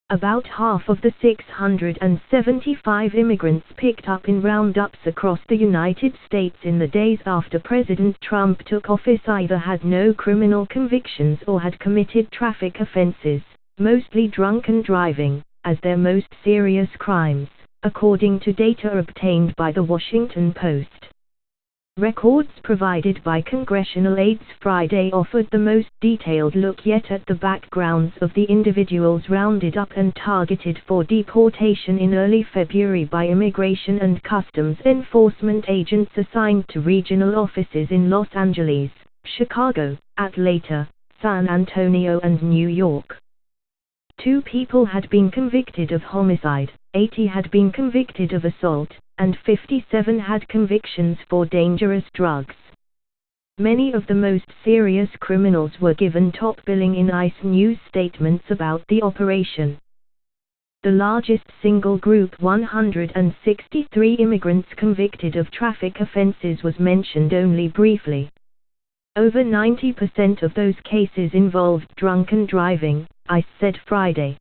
About half of the 675 immigrants picked up in roundups across the United States in the days after President Trump took office either had no criminal convictions or had committed traffic offenses, mostly drunken driving, as their most serious crimes, according to data obtained by The Washington Post. Records provided by congressional aides Friday offered the most detailed look yet at the backgrounds of the individuals rounded up and targeted for deportation in early February by Immigration and Customs Enforcement agents assigned to regional offices in Los Angeles, Chicago, Atlanta, San Antonio and New York. 2 people had been convicted of homicide, 80 had been convicted of assault, and 57 had convictions for dangerous drugs. Many of the most serious criminals were given top billing in ICE news statements about the operation. The largest single group 163 immigrants convicted of traffic offenses was mentioned only briefly. Over 90% of those cases involved drunken driving, ICE said Friday.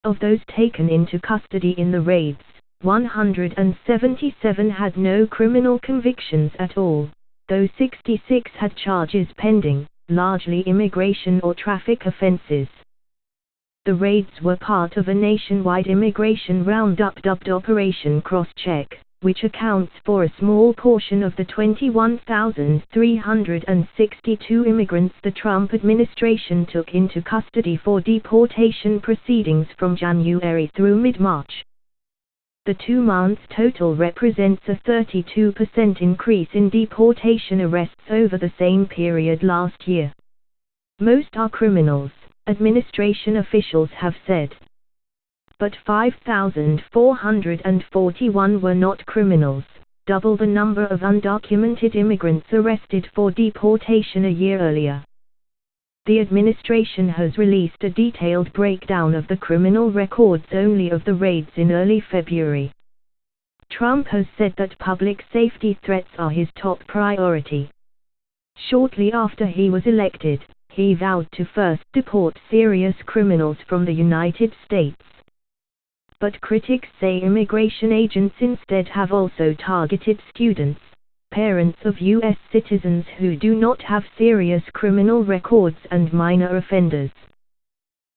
Of those taken into custody in the raids, 177 had no criminal convictions at all, though 66 had charges pending, largely immigration or traffic offenses. The raids were part of a nationwide immigration roundup dubbed Operation Crosscheck, which accounts for a small portion of the 21,362 immigrants the Trump administration took into custody for deportation proceedings from January through mid-March. The 2-month total represents a 32% increase in deportation arrests over the same period last year. Most are criminals, administration officials have said. But 5,441 were not criminals, double the number of undocumented immigrants arrested for deportation a year earlier. The administration has released a detailed breakdown of the criminal records only of the raids in early February. Trump has said that public safety threats are his top priority. Shortly after he was elected, he vowed to first deport serious criminals from the United States. But critics say immigration agents instead have also targeted students, parents of U.S. citizens who do not have serious criminal records and minor offenders.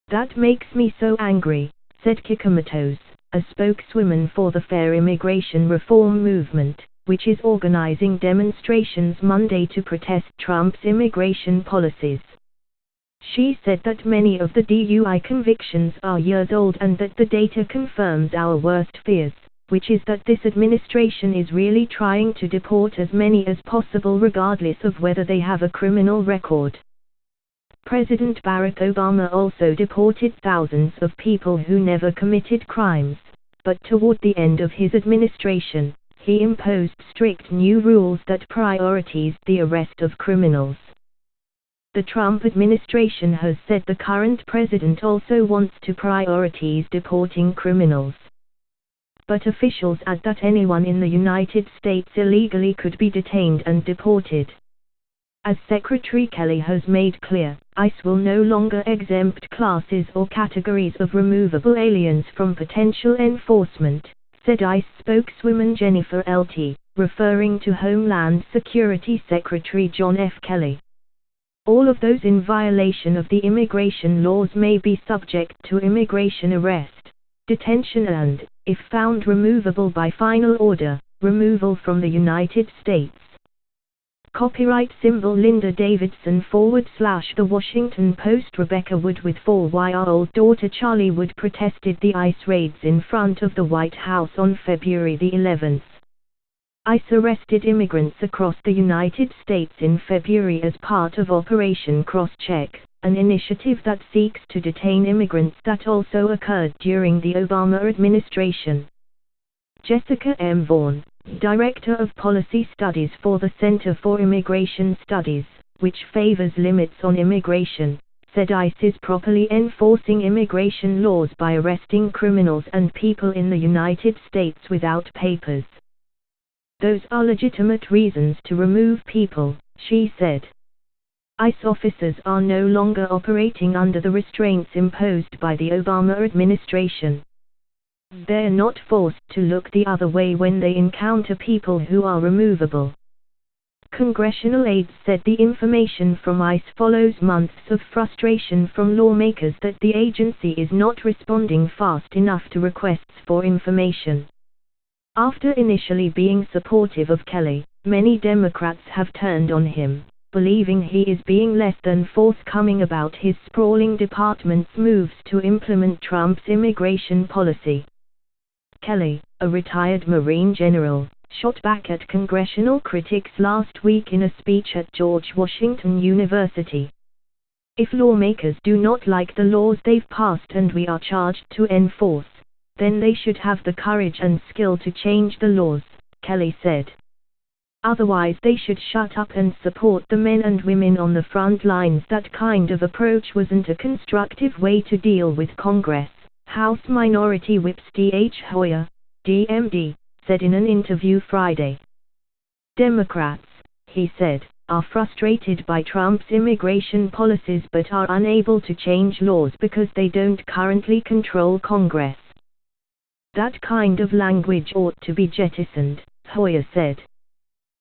"That makes me so angry," said Kikamotos, a spokeswoman for the Fair Immigration Reform Movement, which is organizing demonstrations Monday to protest Trump's immigration policies. She said that many of the DUI convictions are years old and that the data confirms our worst fears, which is that this administration is really trying to deport as many as possible regardless of whether they have a criminal record. President Barack Obama also deported thousands of people who never committed crimes, but toward the end of his administration, he imposed strict new rules that prioritized the arrest of criminals. The Trump administration has said the current president also wants to prioritize deporting criminals. But officials add that anyone in the United States illegally could be detained and deported. As Secretary Kelly has made clear, ICE will no longer exempt classes or categories of removable aliens from potential enforcement, said ICE spokeswoman Jennifer L.T., referring to Homeland Security Secretary John F. Kelly. All of those in violation of the immigration laws may be subject to immigration arrest, detention and, if found removable by final order, removal from the United States. Copyright symbol Linda Davidson / The Washington Post. Rebecca Wood with 4-year-old daughter Charlie Wood protested the ICE raids in front of the White House on February the 11th. ICE arrested immigrants across the United States in February as part of Operation Crosscheck, an initiative that seeks to detain immigrants that also occurred during the Obama administration. Jessica M. Vaughn, Director of Policy Studies for the Center for Immigration Studies, which favors limits on immigration, said ICE is properly enforcing immigration laws by arresting criminals and people in the United States without papers. "Those are legitimate reasons to remove people," she said. ICE officers are no longer operating under the restraints imposed by the Obama administration. They're not forced to look the other way when they encounter people who are removable. Congressional aides said the information from ICE follows months of frustration from lawmakers that the agency is not responding fast enough to requests for information. After initially being supportive of Kelly, many Democrats have turned on him, believing he is being less than forthcoming about his sprawling department's moves to implement Trump's immigration policy. Kelly, a retired Marine general, shot back at congressional critics last week in a speech at George Washington University. If lawmakers do not like the laws they've passed and we are charged to enforce, then they should have the courage and skill to change the laws, Kelly said. Otherwise they should shut up and support the men and women on the front lines. That kind of approach wasn't a constructive way to deal with Congress, House Minority Whip D.H. Hoyer, DMD, said in an interview Friday. Democrats, he said, are frustrated by Trump's immigration policies but are unable to change laws because they don't currently control Congress. That kind of language ought to be jettisoned, Hoyer said.